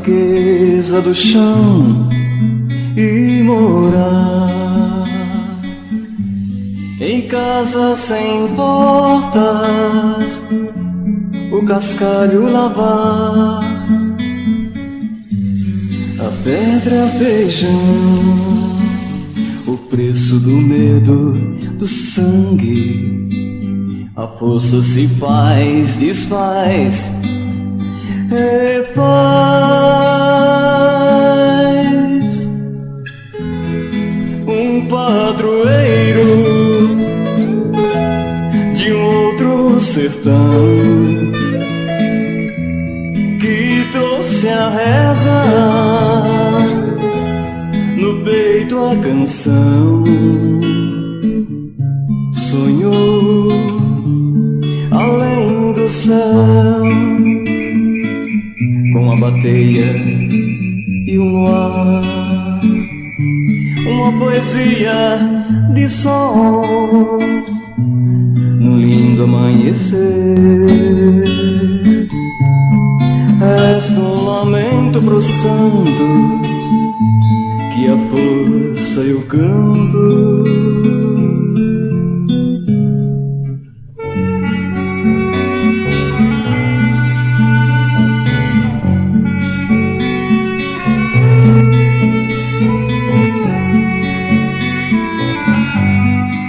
fraqueza do chão e morar em casa sem portas, o cascalho lavar, a pedra feijão, o preço do medo, do sangue, a força se faz, desfaz, refaz. Um padroeiro de um outro sertão que trouxe a reza, no peito a canção, sonhou além do céu, com a bateia e o luar, uma poesia de sol no lindo amanhecer. Resta um lamento pro santo, que a força eu canto.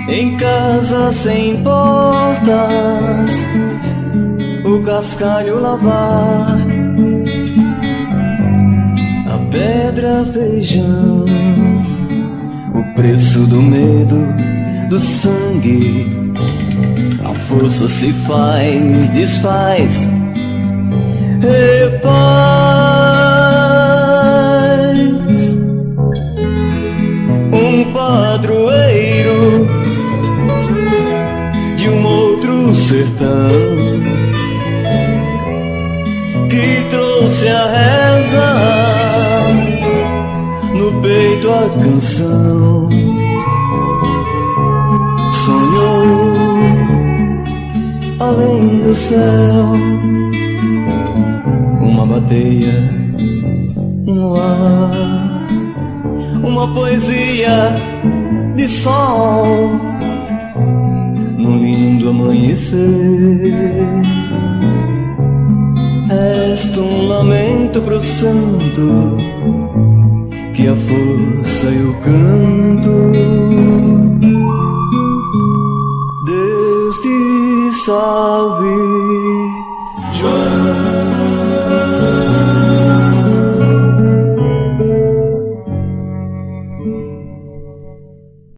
Em casa sem portas, o cascalho lavar, a pedra feijão, o preço do medo, do sangue, a força se faz, desfaz, refaz. Um padroeiro de um outro sertão que trouxe a reza, no peito a canção, sonhou além do céu, uma bateia, um ar, uma poesia de sol num lindo amanhecer. Resta um lamento pro santo, que a força eu canto. Deus te salve.